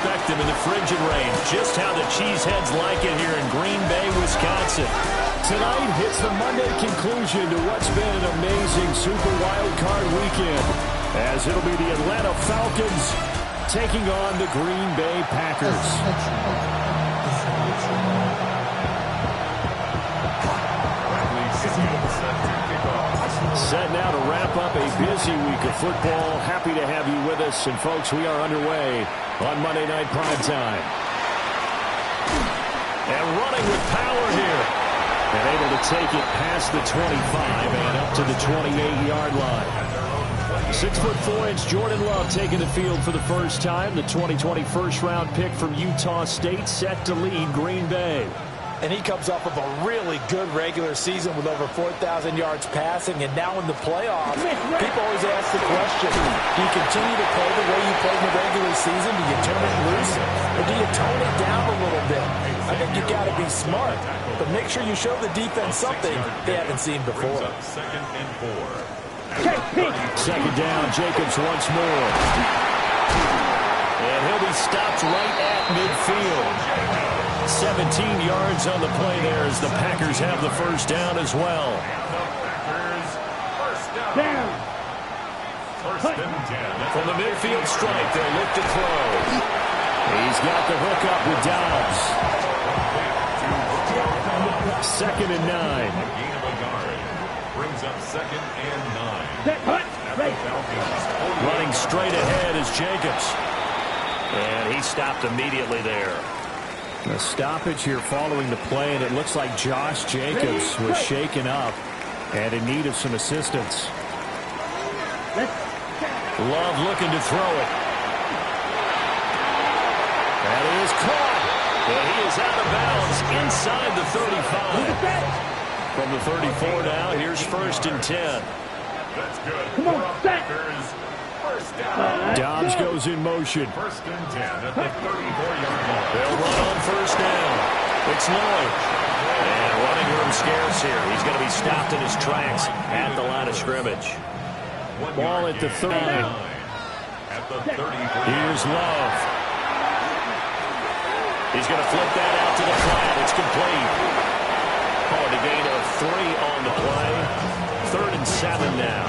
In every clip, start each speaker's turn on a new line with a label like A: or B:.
A: expect them in the frigid rain. Just how the Cheeseheads like it here in Green Bay, Wisconsin.
B: Tonight hits the Monday conclusion to what's been an amazing Super Wild Card weekend, as it'll be the Atlanta Falcons taking on the Green Bay Packers. Set now to wrap up a busy week of football. Happy to have you with us. And, folks, we are underway on Monday Night Primetime. And running with power here. And able to take it past the 25 and up to the 28-yard line. 6'4" Jordan Love taking the field for the first time. The 2020 first-round pick from Utah State set to lead Green Bay.
C: And he comes off of a really good regular season with over 4,000 yards passing. And now in the playoffs, people always ask the question, do you continue to play the way you played in the regular season? Do you turn it loose? Or do you tone it down a little bit? I think you got to be smart. But make sure you show the defense something they haven't seen before.
D: Second and 4.
B: Second down, Jacobs once more.
A: And he'll be stopped right at midfield. 17 yards on the play there as the Packers have the first down as well. From the midfield stripe, they'll look to throw. He's got the hook up with Dobbs. Second and 9.
D: Gain of a yard. Brings up second and 9.
A: Running straight ahead is Jacobs. And he stopped immediately there.
B: A stoppage here following the play, and it looks like Josh Jacobs was shaken up and in need of some assistance.
A: Love looking to throw it. And he is caught. And he is out of bounds inside the 35. From the 34 now, here's first and 10.
D: That's good.
E: Come on, set.
D: First down.
B: Dobbs goes in motion.
D: First and 10 at the 34-yard line.
A: They'll run on first down. It's Lloyd. And running room scarce here. He's going to be stopped in his tracks at the line of scrimmage.
B: Ball at the 30.
D: At the 34.
A: Here's Love. He's going to flip that out to the flat. It's complete. Oh, and a gain of 3 on the play. 3rd and 7 now.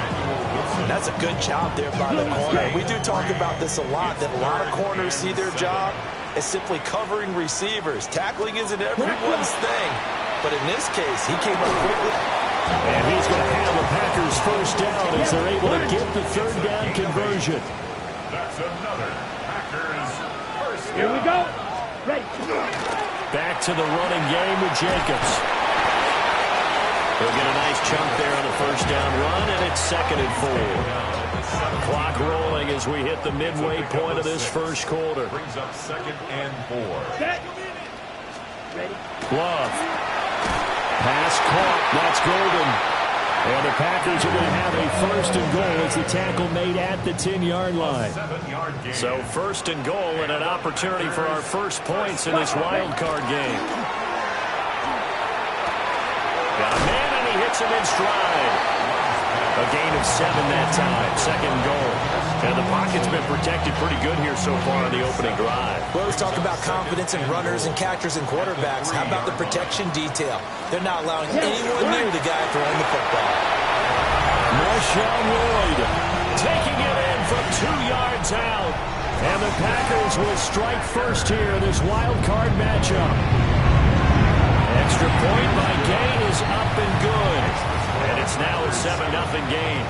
C: That's a good job there by the corner. We do talk about this a lot, that a lot of corners see their job as simply covering receivers. Tackling isn't everyone's thing. But in this case, he came up quickly.
B: And he's going to have the Packers first down as they're able to get the third down conversion.
D: That's another Packers first down.
E: Here we go. Ready.
A: Back to the running game with Jacobs. They'll get a nice chunk there on the first down run, and it's second and 4. Clock rolling as we hit the midway point of this first quarter.
D: Brings up second and 4.
E: Set. Ready.
A: Love.
B: Pass caught. That's golden. And the Packers are going to have a first and goal as the tackle made at the 10-yard line.
D: 7-yard gain.
A: So first and goal and an opportunity for our first points in this wild card game. Got a man, and he hits him in stride. A gain of 7 that time. Second goal. And the pocket's been protected pretty good here so far in the opening drive.
C: We always talk about confidence in runners and catchers and quarterbacks. How about the protection detail? They're not allowing anyone near the guy throwing the football.
B: Marshawn Lloyd
A: Taking it in from 2 yards out.
B: and the Packers will strike first here in this wild card matchup.
A: Extra point by Gay is up and good. And it's now a 7-0 game.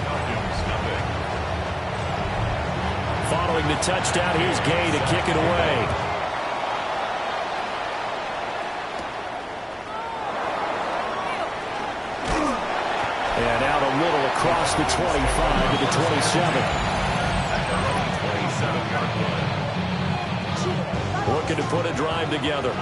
A: Following the touchdown, here's Gay to kick it away.
B: And out a little across the 25 to the 27.
A: Looking to put a drive together.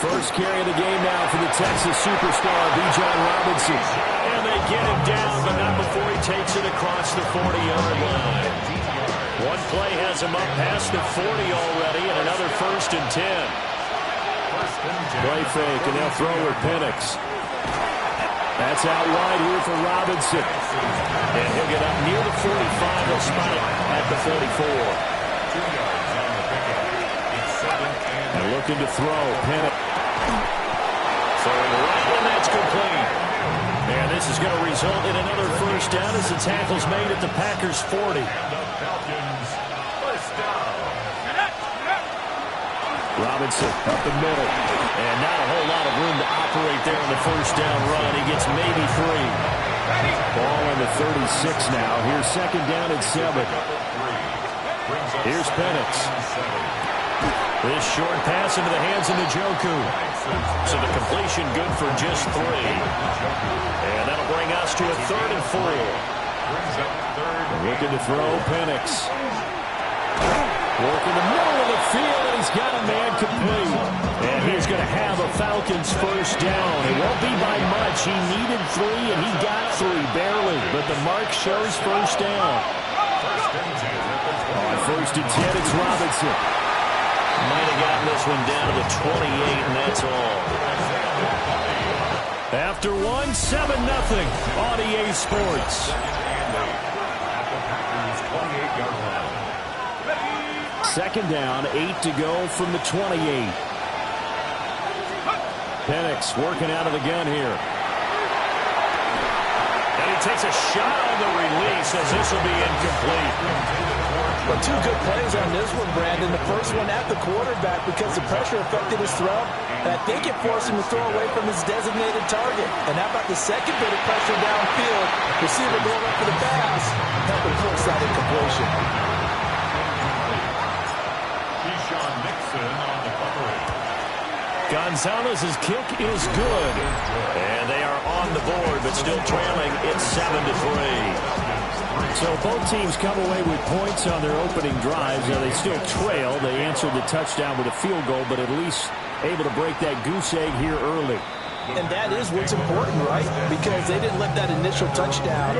B: First carry of the game now for the Texas superstar, Bijan Robinson.
A: And they get him down, but not before he takes it across the 40-yard line. One play has him up past the 40 already, and another first and 10.
B: Play fake, and they'll throw with Penix. That's out wide here for Robinson.
A: And he'll get up near the 45. He'll spot it at the 44.
D: 2 yards on the pickup. It's 7th and
B: looking to throw. Penix.
A: Throwing right, and that's complete. And this is going to result in another first down as the tackle's made at the Packers' 40.
D: the Falcons first down.
B: Robinson up the middle.
A: And not a whole lot of room to operate there on the first down run. He gets maybe 3.
B: Ball on the 36 now. Here's second down and 7. Here's Penix.
A: This short pass into the hands of Njoku. So the completion good for just 3. And that'll bring us to a 3rd and 4.
B: Looking to throw, Penix. Working the middle of the field, and he's got a man complete. And he's going to have a Falcons first down. It won't be by much. He needed 3, and he got 3, barely. But the mark shows first down. On 1st and 10, it's Robinson.
A: Might have gotten this one down to the 28, and that's all.
B: After 1, 7-0 on EA Sports. Second down, 8 to go from the 28. Penix working out of the gun here.
A: And he takes a shot on the release as this will be incomplete.
C: Well, 2 good plays on this one, Brandon. The first one at the quarterback because the pressure affected his throw. And I think it forced him to throw away from his designated target. And how about the second bit of pressure downfield? Receiver going up for the pass, helping force that incompletion.
A: Gonzalez's kick is good. And they are on the board, but still trailing. It's 7-3.
B: So both teams come away with points on their opening drives. Now they still trail. They answered the touchdown with a field goal, but at least able to break that goose egg here early.
C: And that is what's important, right? Because they didn't let that initial touchdown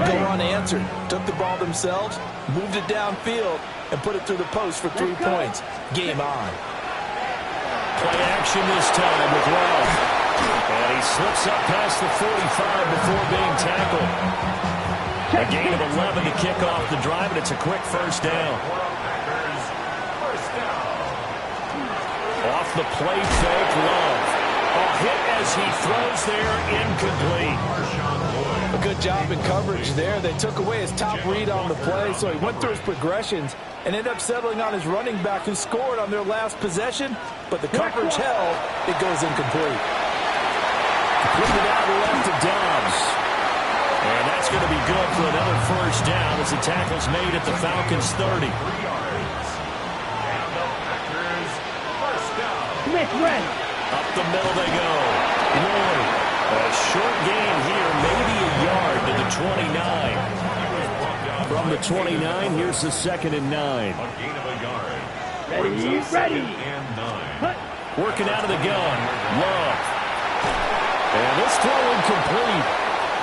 C: go unanswered. Took the ball themselves, moved it downfield, and put it through the post for 3 points. Game on.
A: Play action this time with Love. And he slips up past the 45 before being tackled. A gain of 11 to kick off the drive, and it's a quick first down. Off the play fake, Love. A hit as he throws there, incomplete.
C: A good job in coverage there. They took away his top read on the play, so he went through his progressions and ended up settling on his running back who scored on their last possession, but the coverage held. It goes incomplete.
B: Completed out left to Dobbs.
A: And that's going to be good for another first down as the tackle's made at the Falcons' 30.
E: Smith ready.
A: Up the middle they go. Lloyd. A short gain here, maybe a yard to the 29.
B: From the 29, here's the 2nd and 9.
D: A gain of a yard.
E: Ready, ready.
D: And 9.
A: Working out of the gun. Love.
B: And this throw incomplete.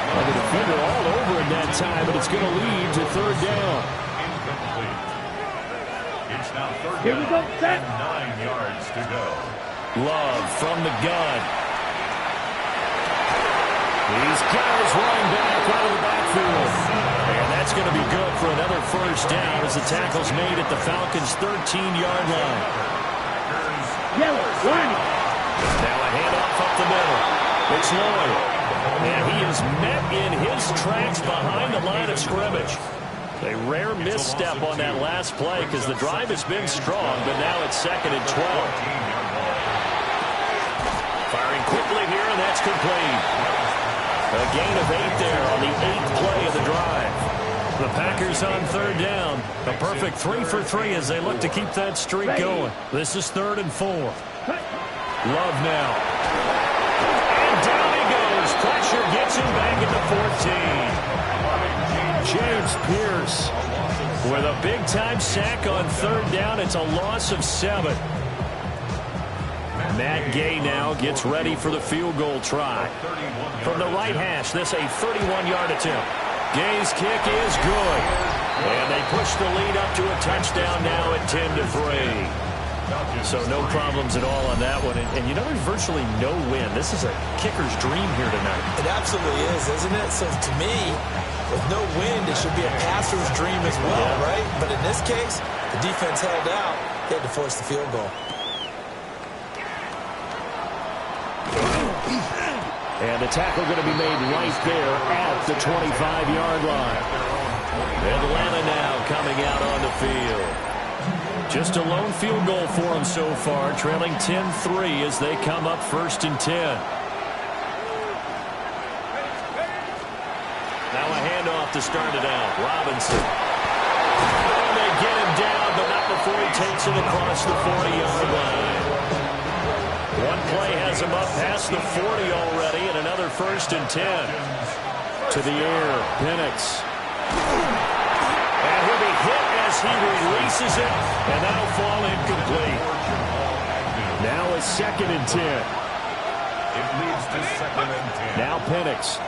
B: The defender all over in that time, but it's going to lead to 3rd down.
D: Incomplete. It's now 3rd
E: Here we go, set.
D: and 9 yards to go.
A: Love from the gun.
B: He's got his running back out of the backfield.
A: And that's going to be good for another first down as the tackle's made at the Falcons' 13-yard line.
E: Yellow, line.
A: Now a handoff up the middle. It's Lloyd. And he is met in his tracks behind the line of scrimmage. A rare misstep on that last play because the drive has been strong, but now it's 2nd and 12. Firing quickly here, and that's complete. A gain of 8 there on the 8th play of the drive. The Packers on 3rd down. A perfect 3 for 3 as they look to keep that streak going. This is 3rd and 4. Love now. And down he goes. Pressure gets him back at the 14.
B: James Pierce
A: with a big-time sack on 3rd down. It's a loss of 7. Matt Gay now gets ready for the field goal try. From the right hash, this a 31-yard attempt. Gay's kick is good. And they push the lead up to a touchdown now at 10-3. So no problems at all on that one. And you know, there's virtually no wind. This is a kicker's dream here tonight.
C: It absolutely is, isn't it? So to me, with no wind, it should be a passer's dream as well, right? But in this case, the defense held out. They had to force the field goal.
B: And the tackle going to be made right there at the 25-yard line.
A: Atlanta now coming out on the field. Just a lone field goal for them so far, trailing 10-3 as they come up 1st and 10. Now a handoff to start it out. Robinson. And they get him down, but not before he takes it across the 40-yard line. One play has him up past the 40 already, and another 1st and 10.
B: To the air, Penix.
A: And he'll be hit as he releases it, and that'll fall incomplete.
B: Now a 2nd and 10.
D: It leads to 2nd and 10.
B: Now Penix.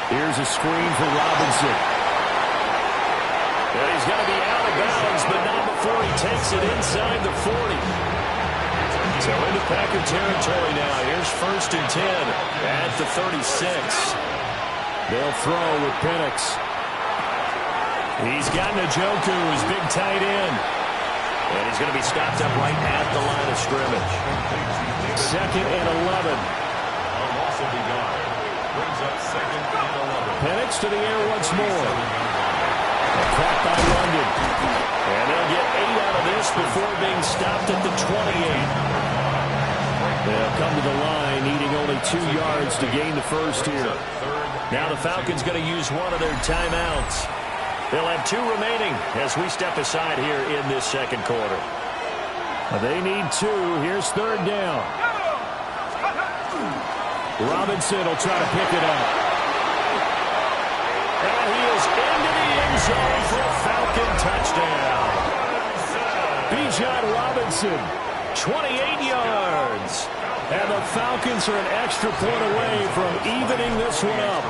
B: Here's a screen for Robinson.
A: And he's going to be out of bounds, but not before he takes it inside the 40. So into Packer territory now. Here's 1st and 10 at the 36.
B: They'll throw with Penix.
A: He's got Njoku, his big tight end. And he's going to be stopped up right at the line of scrimmage.
B: 2nd and 11.
D: A loss of the yard. Brings up 2nd and 11.
B: Penix to the air once more.
A: Caught by London. And they'll get 8 out of this before being stopped at the 28.
B: They'll come to the line, needing only 2 yards to gain the first here.
A: Now the Falcons going to use one of their timeouts. They'll have 2 remaining as we step aside here in this 2nd quarter.
B: They need 2. Here's 3rd down. Robinson will try to pick it up.
A: And he is into the end zone for a Falcon touchdown.
B: Bijan Robinson,
A: 28 yards.
B: and the Falcons are an extra point away from evening this one up.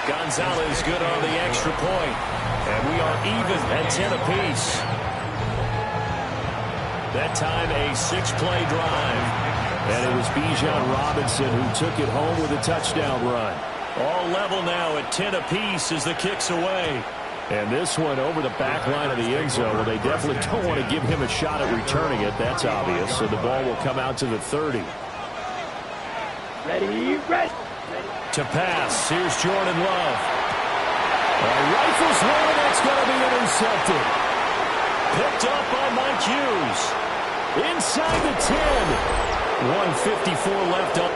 A: Gonzalez good on the extra point, and we are even at 10 apiece. That time a 6-play drive.
B: And it was Bijan Robinson who took it home with a touchdown run.
A: All level now at 10 apiece as the kick's away.
B: And this one over the back line of the end zone. Well, they definitely don't want to give him a shot at returning it. That's obvious. So the ball will come out to the 30.
E: Ready.
A: To pass, here's Jordan Love.
B: Rifles one, that's going to be intercepted.
A: Picked up by Mike Hughes.
B: Inside the 10.
A: 1:54 left up.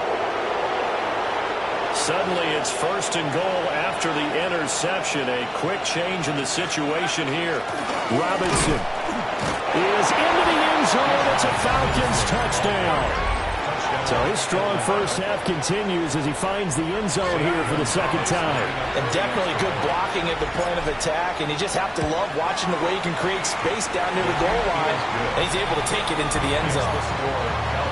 A: Suddenly it's 1st and goal after the interception. A quick change in the situation here.
B: Robinson is into the end zone. It's a Falcons touchdown. So his strong first half continues as he finds the end zone here for the 2nd time.
C: And definitely good blocking at the point of attack, and you just have to love watching the way he can create space down near the goal line, and he's able to take it into the end zone.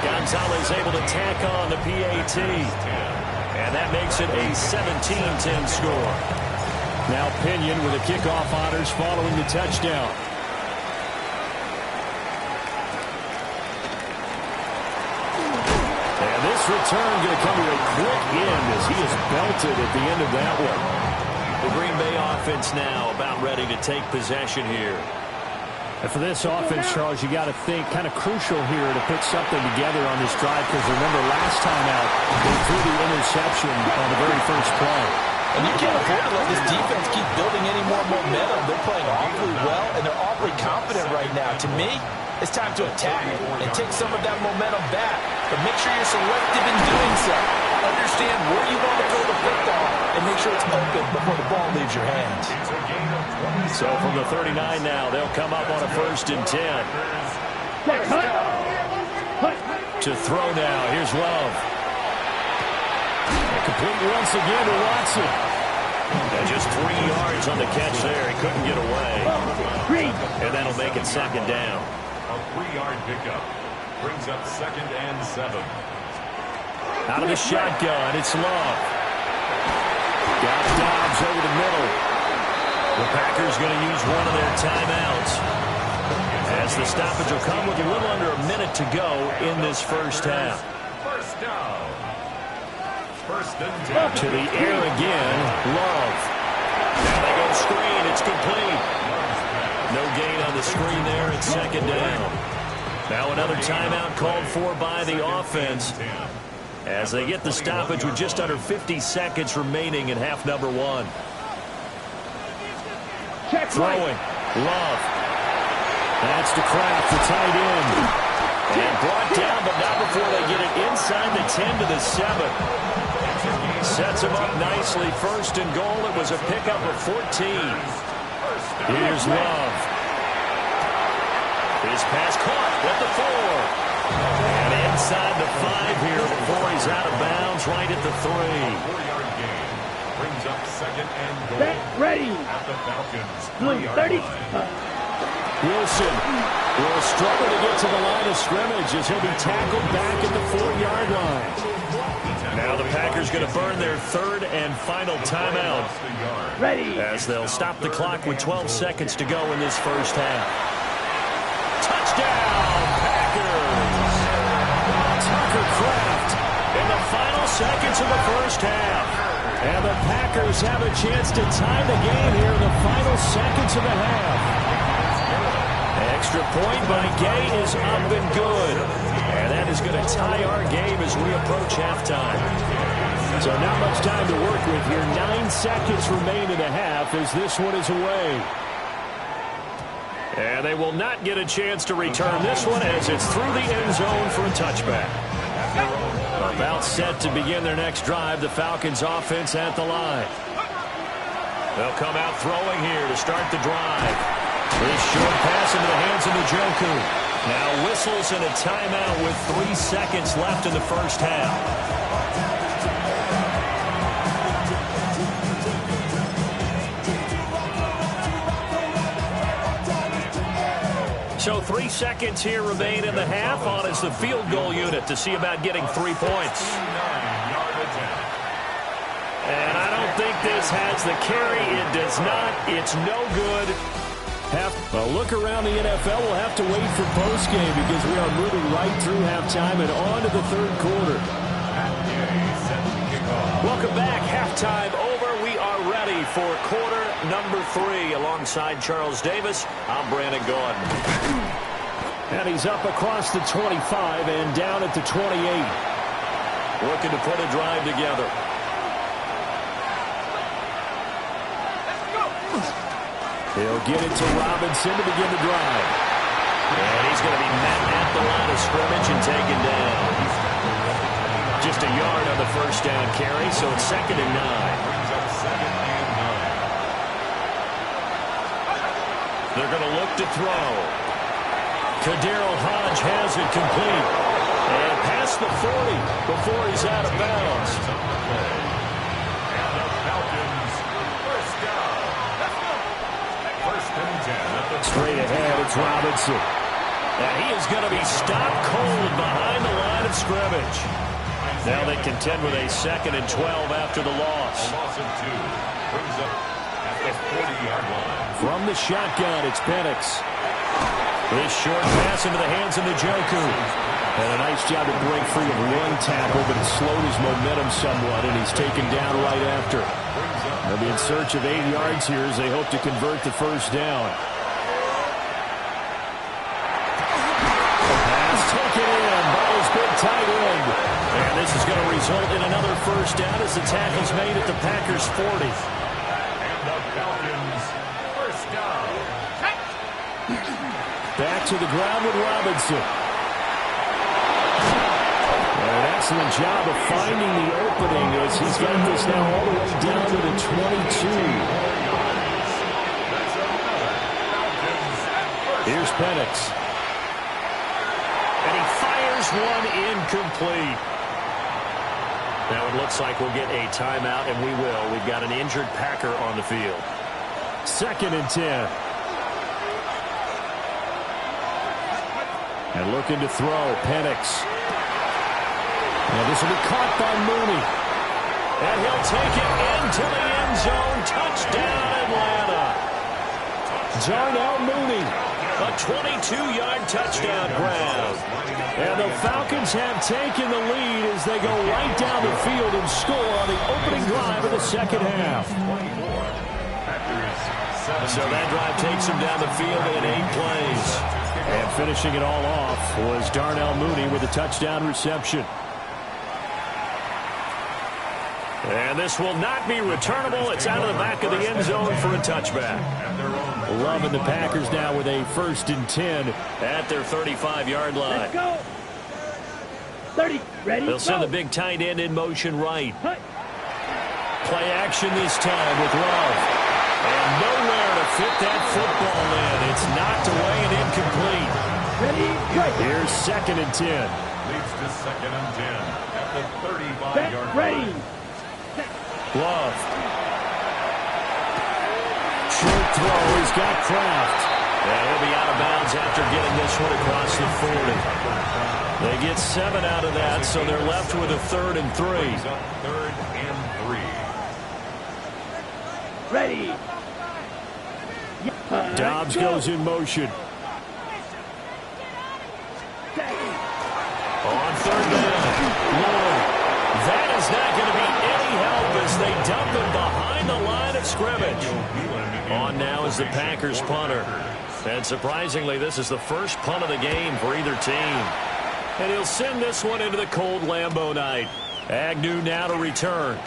A: Gonzalez able to tack on the PAT, and that makes it a 17-10 score.
B: Now Pinion with the kickoff honors following the touchdown. And this return going to come to a quick end as he is belted at the end of that one.
A: The Green Bay offense now about ready to take possession here.
B: And for this offense, Charles, you got to think kind of crucial here to put something together on this drive, because remember last time out, they threw the interception on the very first play.
C: And you can't afford to let this defense keep building any more momentum. They're playing awfully well, and they're awfully confident right now. To me, it's time to attack and take some of that momentum back. But make sure you're selective in doing so. Understand where you want to throw the football and make sure it's open before the ball leaves your hands.
A: So from the 39 now, they'll come up on a 1st and 10. To throw now, here's Love.
B: Complete once again to Watson.
A: And just 3 yards on the catch there. He couldn't get away. And that'll make it 2nd down.
D: A 3-yard pickup brings up 2nd and 7.
A: Out of the shotgun, it's Love.
B: Got Dobbs over the middle.
A: The Packers going to use one of their timeouts. As the stoppage will come with a little under a minute to go in this first half.
D: First down. First and 10.
A: To the air again, Love. Now they go screen, it's complete. No gain on the screen there, it's second down. Now another timeout called for by the offense as they get the stoppage with just under 50 seconds remaining in half number one. Throwing, Love. That's to Kraft, the tight end. And brought down, but not before they get it inside the 10 to the 7. Sets him up nicely. First and goal. It was a pickup of 14. Here's Love. His pass caught at the 4. And inside the 5 here before he's out of bounds right at the 3.
D: 4-yard gain. Brings up second and goal.
E: Set, ready.
D: At the Falcons.
E: Blue 30.
A: Wilson will struggle to get to the line of scrimmage as he'll be tackled back at the 4-yard line. Now the Packers going to burn their third and final timeout.
E: Ready.
A: As they'll stop the clock with 12 seconds to go in this first half. Touchdown, Packers! Tucker Kraft in the final seconds of the first half. And the Packers have a chance to tie the game here in the final seconds of the half. Extra point by Gay is up and good. And that is going to tie our game as we approach halftime. So not much time to work with here. 9 seconds remain in the half as this one is away. And they will not get a chance to return this one as it's through the end zone for a touchback. About set to begin their next drive, the Falcons offense at the line. They'll come out throwing here to start the drive. This short pass into the hands of Njoku. Now whistles and a timeout with 3 seconds left in the first half. So 3 seconds here remain in the half. On is the field goal unit to see about getting 3 points. And I don't think this has the carry. It does not. It's no good. A look around the NFL. We'll have to wait for postgame because we are moving right through halftime and on to the third quarter. Welcome back. Halftime over. We are ready for quarter number 3. Alongside Charles Davis, I'm Brandon Gordon. And he's up across the 25 and down at the 28. Looking to put a drive together. He'll get it to Robinson to begin the drive. And he's going to be met at the line of scrimmage and taken down. Just a yard on the first down carry, so it's second and 9. They're going to look to throw. Kaderl Hodge has it complete. And past the 40 before he's out of bounds. Straight ahead, it's Robinson. And he is going to be stopped cold behind the line of scrimmage. Now they contend with a second and 12 after the loss.
D: Brings up at the 40-yard line.
A: From the shotgun, it's Penix. This short pass into the hands of Njoku. And a nice job to break free of one tackle, but it slowed his momentum somewhat, and he's taken down right after. They'll be in search of 8 yards here as they hope to convert the first down. Pass taken in by his big tight end. And this is going to result in another first down as the tackle's made at the Packers' 40.
D: And the Falcons first down.
A: Back to the ground with Robinson. An excellent job of finding the opening as he's got this now all the way down to the 22. Here's Penix. And he fires one incomplete. Now it looks like we'll get a timeout, and we will. We've got an injured Packer on the field. Second and 10. And looking to throw, Penix. And this will be caught by Mooney. And he'll take it into the end zone. Touchdown, Atlanta. Darnell Mooney A 22-yard touchdown grab.
B: And the Falcons have taken the lead as they go right down the field and score on the opening drive of the second half.
A: So that drive takes them down the field in 8 plays.
B: And finishing it all off was Darnell Mooney with a touchdown reception.
A: And this will not be returnable. It's out of the back of the end zone for a touchback.
B: Love and the Packers now with a 1st and 10
A: at their 35-yard line.
E: Let's go. 30. Ready?
A: They'll send the big tight end in motion right. Play action this time with Love. And nowhere to fit that football in. It's knocked away and incomplete.
E: Ready? Right.
B: Here's 2nd and 10.
D: Leads to 2nd and 10 at the 35-yard line.
E: Ready.
B: Love. Short throw. He's got Kraft.
A: And he'll be out of bounds after getting this one across the 40. They get 7 out of that, so they're left with a 3rd and 3.
D: 3rd and 3.
E: Ready.
B: Dobbs goes in motion.
A: On 3rd down. Lloyd. That is not going to be any help as they dump him behind the line of scrimmage. On now is the Packers punter. And surprisingly, this is the first punt of the game for either team. And he'll send this one into the cold Lambeau night. Agnew now to return.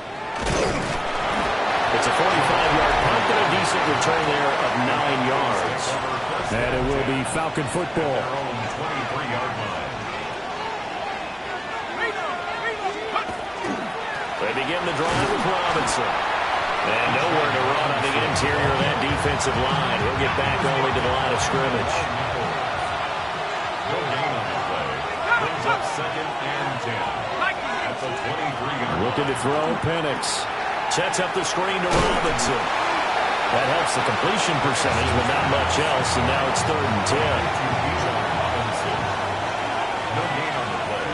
A: It's a 45-yard punt and a decent return there of 9 yards.
B: And it will be Falcon football.
D: 23-yard line.
A: They begin the drive with Robinson. And nowhere to run on the interior of that defensive line. He'll get back only to the line of scrimmage.
D: No gain on the play. Brings up 2nd and 10 at the 23-yard line.
B: Looking to throw, Penix.
A: Sets up the screen to Robinson. That helps the completion percentage, but not much else, and now it's 3rd and 10.
D: Robinson. No gain on the play.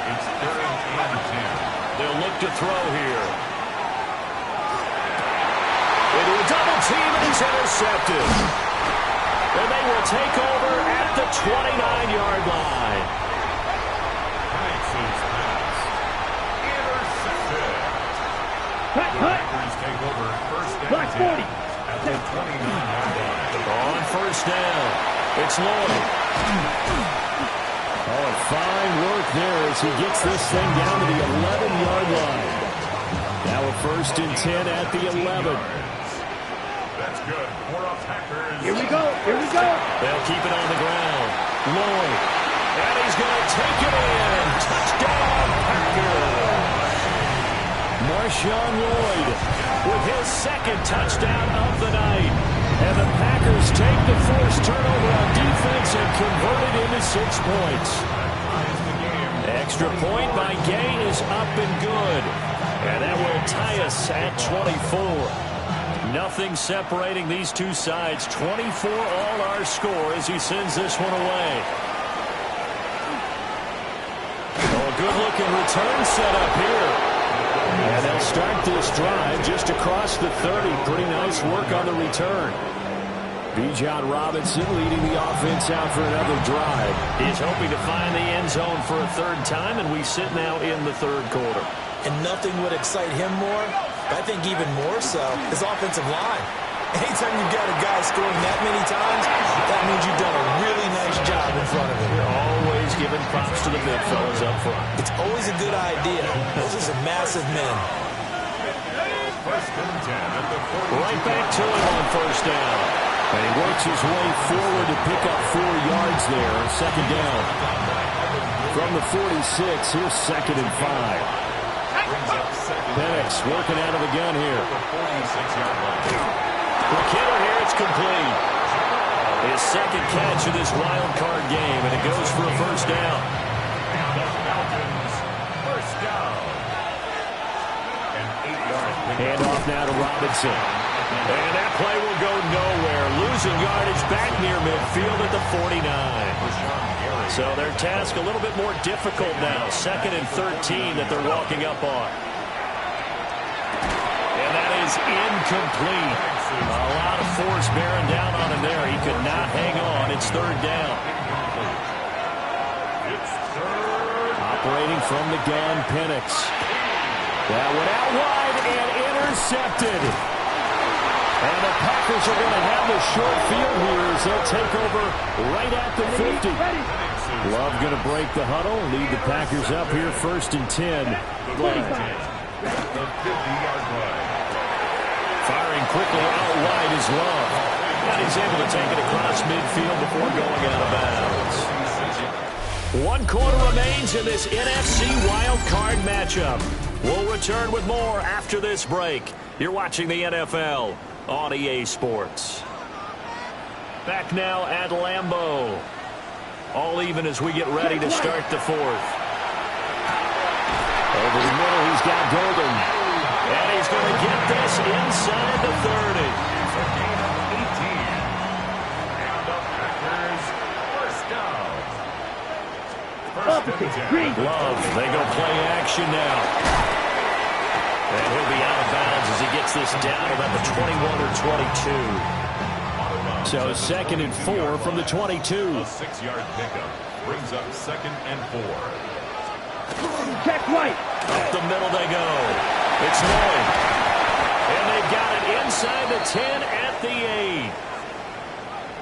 D: It's 3rd and 10.
A: They'll look to throw here. Into a double team, and he's intercepted. And they will take over at the 29-yard line.
D: Penix's pass. Intercepted. Packers take over 1st and 10 at the 29-yard line.
A: On 1st down, it's Lloyd.
B: Oh, fine work there as he gets this thing down to the 11-yard line. Now a 1st and 10 at the 11.
D: That's good for a Packers.
E: Here we go. Here we go.
A: They'll keep it on the ground. Lloyd. And he's going to take it in. Touchdown, Packers. Marshawn Lloyd with his 2nd touchdown of the night. And the Packers take the forced turnover on defense and convert it into 6 points. Extra point by Gay is up and good. And that will tie us at 24. Nothing separating these two sides. 24 all our score as he sends this one away. Oh, good-looking return set up here. And they'll start this drive just across the 30. Pretty nice work on the return. Bijan Robinson leading the offense out for another drive. He's hoping to find the end zone for a 3rd time, and we sit now in the 3rd quarter.
C: And nothing would excite him more, but I think even more so, his offensive line. Anytime you've got a guy scoring that many times, that means you've done a really nice job in front of him.
A: You're always giving props to the big fellas up front.
C: It's always a good idea. Those are some massive men.
D: 1st and 10 at the 40.
A: Right back to him on 1st down.
B: And he works his way forward to pick up 4 yards there on 2nd down. From the 46, here's 2nd and 5. Penix working out of the gun here.
D: 46-yard line.
A: McKinnon here, it's complete. His 2nd catch of this wild card game, and it goes for a 1st down.
D: The Falcons, 1st down. An 8-yard pickup.
B: Hand off now to Robinson.
A: And that play will go nowhere. Losing yardage back near midfield at the 49. So their task a little bit more difficult now. 2nd and 13 that they're walking up on. And that is
B: is incomplete. A lot of force bearing down on him there. He could not hang on. It's third down. Operating from the gun, Penix. That went out wide and intercepted. And the Packers are going to have the short field here as they'll take over right at the 50. Love going to break the huddle, lead the Packers up here first and 10. Firing quickly out wide is Love. And he's able to take it across midfield before going out of bounds. 1 quarter remains in this NFC Wild Card matchup. We'll return with more after this break. You're watching the NFL on EA Sports. Back now at Lambeau. All even as we get ready to start the fourth. Over the middle, he's got Golden. And he's going to get this inside the 30.
D: It's a gain of 18. And the Packers first down.
B: Love, they go play action now. And he'll be out of bounds as he gets this down about the 21 or 22. So 2nd and 4 from the 22.
D: A 6-yard pickup brings up 2nd and 4.
E: Check right.
B: Up the middle they go. It's Lloyd. And they've got it inside the 10 at the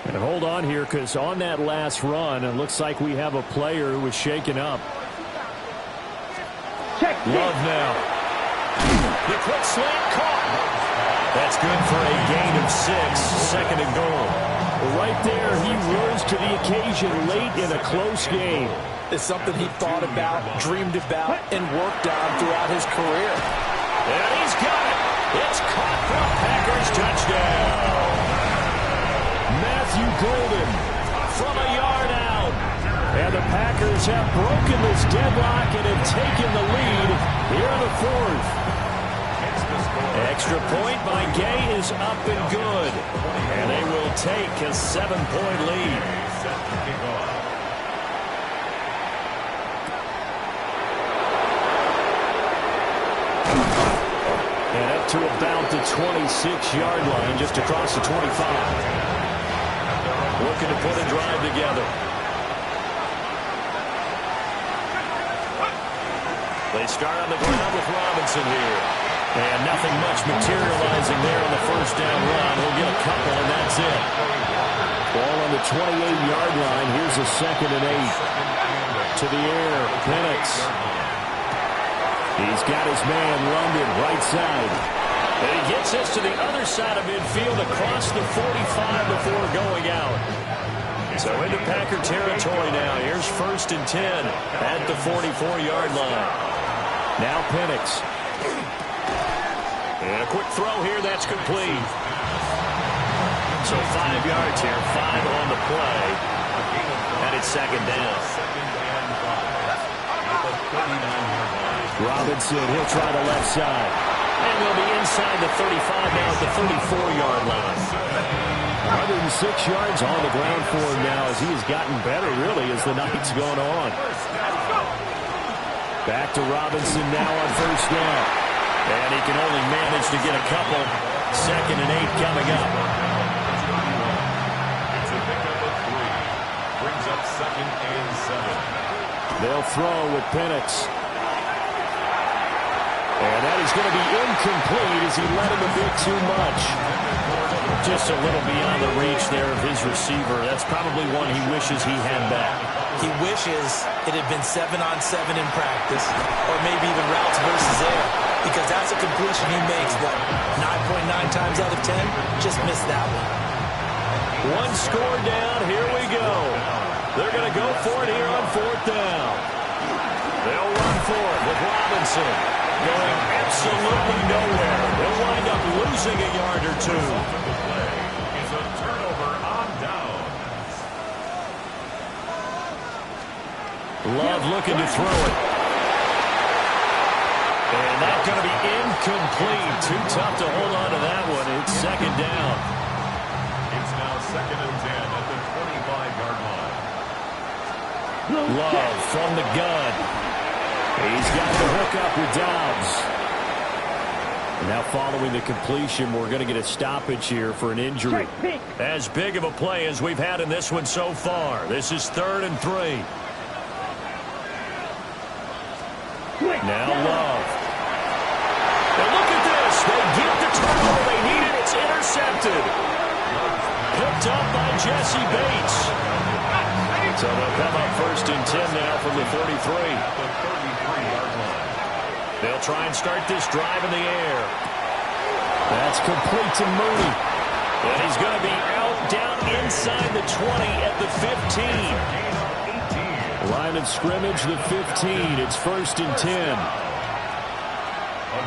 B: 8. And hold on here, because on that last run, it looks like we have a player who was shaken up.
E: Check.
B: Love now. The quick slant caught. That's good for a gain of 6. 2nd and goal. Right there, he rose to the occasion late in a close game.
C: It's something he thought about, dreamed about, and worked on throughout his career.
B: And he's got it. It's caught for a Packers touchdown. Matthew Golden from a yard out. And the Packers have broken this deadlock and have taken the lead here in the fourth. Extra point by Gay is up and good. And they will take a 7-point lead. And up to about the 26-yard line, just across the 25. Looking to put a drive together. They start on the ground with Robinson here. And nothing much materializing there on the first down run. He'll get a couple, and that's it. Ball on the 28-yard line. Here's a 2nd and 8. To the air, Penix. He's got his man, London, right side. And he gets this to the other side of midfield across the 45 before going out. So into Packer territory now. Here's 1st and 10 at the 44-yard line. Now Penix. And a quick throw here, that's complete. So 5 yards here, 5 on the play. And it's 2nd down. Robinson, he'll try the left side. And they'll be inside the 35 now at the 34-yard line. 106 yards on the ground for him now as he has gotten better, really, as the night's gone on. Back to Robinson now on 1st down. And he can only manage to get a couple. 2nd and 8 coming up.
D: It's a pickup of 3. Brings up 2nd and 7.
B: They'll throw with Penix. And that is going to be incomplete as he led him a bit too much. Just a little beyond the reach there of his receiver. That's probably one he wishes he had back.
C: He wishes it had been 7-on-7 in practice, or maybe even routes versus air, because that's a completion he makes, what, 9.9 times out of 10? Just missed that one.
B: One score down, here we go. They're going to go for it here on 4th down. They'll run for it with Robinson going absolutely nowhere. They'll wind up losing a yard or 2.
D: It's a turnover on down.
B: Love looking to throw it. And that's going to be incomplete. Too tough to hold on to that one. It's 2nd down.
D: It's now 2nd and 10 at the 25-yard line.
B: Love from the gun. He's got the hook up with Dobbs. Now following the completion, we're going to get a stoppage here for an injury.
A: As big of a play as we've had in this one so far. This is 3rd and 3. Now Love. And look at this. They get the turnover they needed. It's intercepted. Picked up by Jesse Bates. So they'll come up 1st and 10 now from the 33. They'll try and start this drive in the air.
B: That's complete to Mooney.
A: And he's going to be out down inside the 20 at the 15.
B: Line of scrimmage, the 15. It's 1st and 10.
D: A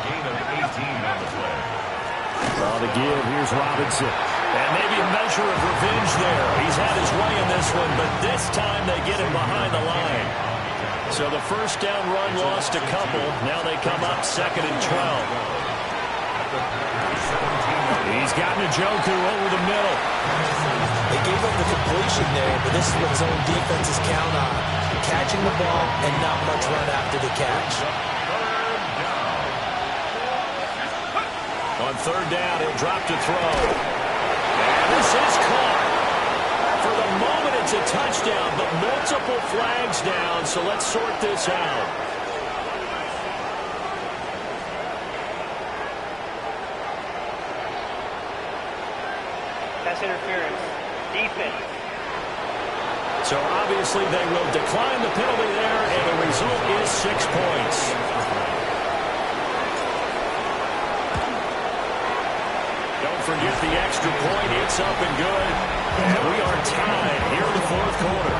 D: gain of 18 on the play.
B: On the give, here's Robinson.
A: And maybe a measure of revenge there. He's had his way in this one, but this time they get him behind the line. So the first down run lost a couple. Now they come up 2nd and 12. He's got Njoku over the middle.
C: They gave up the completion there, but this is what zone defenses count on. Catching the ball and not much run after the catch.
A: On 3rd down, he'll drop to throw. And this is caught. For the moment, it's a touchdown, but multiple flags down, so let's sort this out.
F: That's interference. Defense.
A: So obviously they will decline the penalty there, and the result is 6 points. Don't forget the extra point. It's up and good. And we are tied here in the 4th quarter.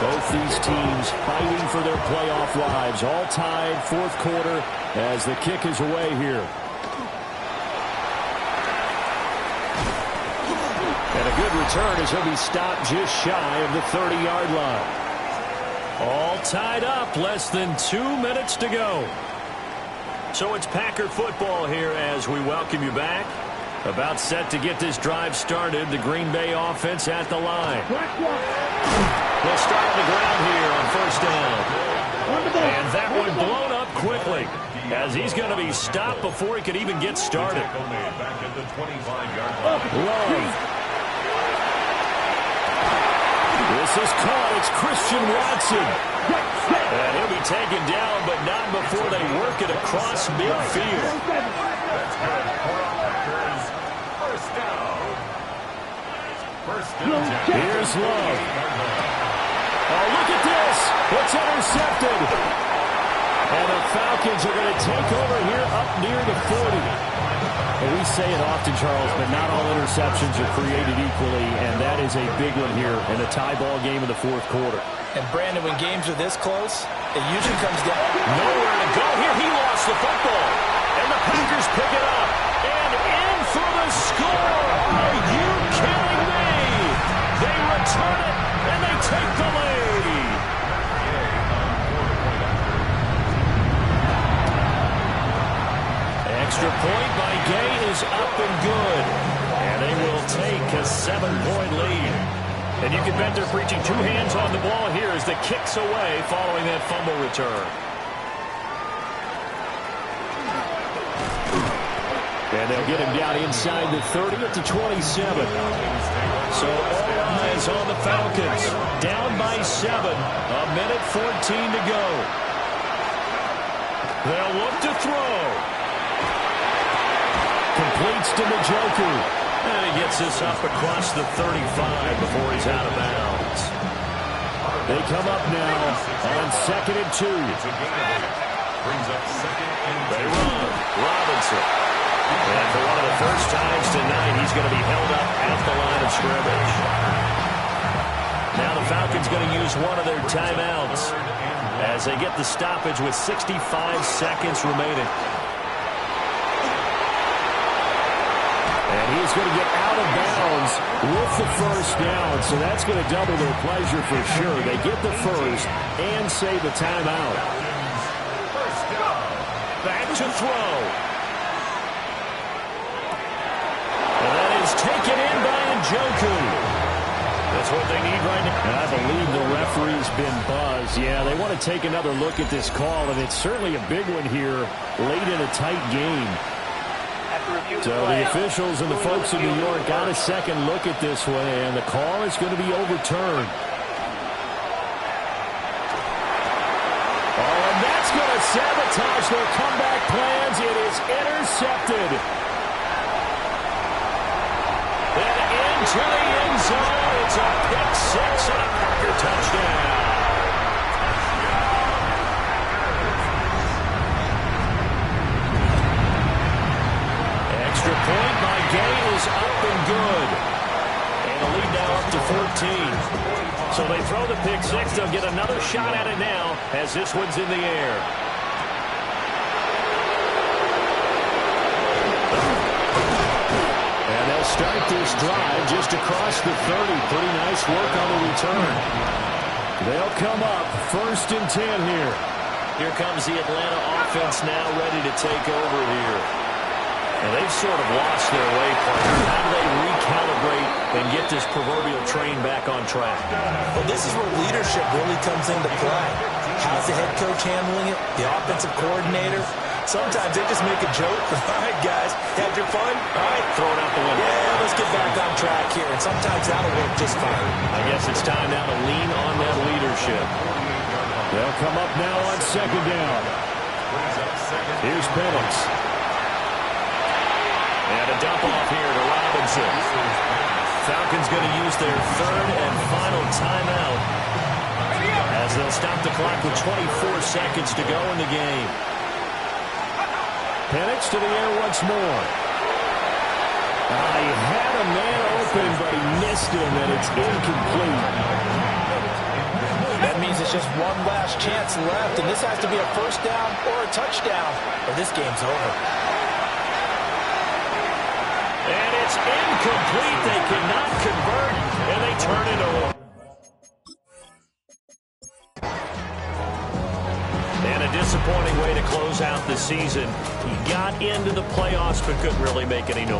B: Both these teams fighting for their playoff lives. All tied, 4th quarter, as the kick is away here. And a good return as he'll be stopped just shy of the 30-yard line.
A: All tied up, less than 2 minutes to go. So it's Packer football here as we welcome you back. About set to get this drive started. The Green Bay offense at the line. They'll start on the ground here on 1st down. And that one blown up quickly as he's going to be stopped before he could even get started.
D: Back at the 25-yard line.
B: Love. This is caught. It's Christian Watson.
A: And he'll be taken down, but not before they work it across midfield.
D: That's good for our Packers. 1st down. 1st down.
B: Here's Love. Oh, look at this. It's intercepted. And the Falcons are going to take over here up near the 40. Well, we say it often, Charles, but not all interceptions are created equally, and that is a big one here in a tie ball game in the 4th quarter.
C: And Brandon, when games are this close, it usually comes down.
A: Nowhere to go here. He lost the football. And the Packers pick it up. And in for the score. Are you kidding me? They return it, and they take the lead. Extra point by Gay is up and good. And they will take a 7-point lead. And you can bet they're preaching 2 hands on the ball here as the kick's away following that fumble return.
B: And they'll get him down inside the 30 at the 27.
A: So all eyes on the Falcons. Down by 7. 1:14 to go. They'll look to throw.
B: Completes to Njoku.
A: And he gets this up across the 35 before he's out of bounds.
B: They come up now on 2nd and 2.
D: Brings up 2nd and 2.
A: They run. Robinson. And for one of the first times tonight, he's going to be held up at the line of scrimmage. Now the Falcons going to use one of their timeouts as they get the stoppage with 65 seconds remaining.
B: And he's going to get out of bounds with the first down, so that's going to double their pleasure for sure. They get the first and save a timeout.
A: Back to throw. And that is taken in by Njoku. This That's what they need right now.
B: And I believe the referee's been buzzed. Yeah, they want to take another look at this call, and it's certainly a big one here late in a tight game. So the officials and the folks in New York got a second look at this one, and the call is going to be overturned. Oh, and that's going to sabotage their comeback plans. It is intercepted.
A: And into the end zone. It's a pick six and a Packer touchdown. Extra point by Gay is up and good. And the lead now up to 14. So they throw the pick six. They'll get another shot at it now as this one's in the air.
B: And they'll start this drive just across the 30. Pretty nice work on the return. They'll come up 1st and 10 here.
A: Here comes the Atlanta offense now ready to take over here. And they've sort of lost their way, partner. How do they recalibrate and get this proverbial train back on track?
C: Well, this is where leadership really comes into play. How's the head coach handling it? The offensive coordinator? Sometimes they just make a joke. All right, guys, had your fun? All right,
A: Throw it out the window.
C: yeah, let's get back on track here. And sometimes that'll work just fine.
A: I guess it's time now to lean on that leadership.
B: They'll come up now on 2nd down. Here's Penix.
A: And a dump off here to Robinson. Falcons going to use their 3rd and final timeout as they'll stop the clock with 24 seconds to go in the game.
B: Penix to the air once more. He had a man open, but he missed him, and it's incomplete.
C: That means it's just one last chance left, and this has to be a 1st down or a touchdown, or this game's over.
A: And it's incomplete. They cannot convert, and they turn it over. And a disappointing way to close out the season. He got into the playoffs but couldn't really make any noise.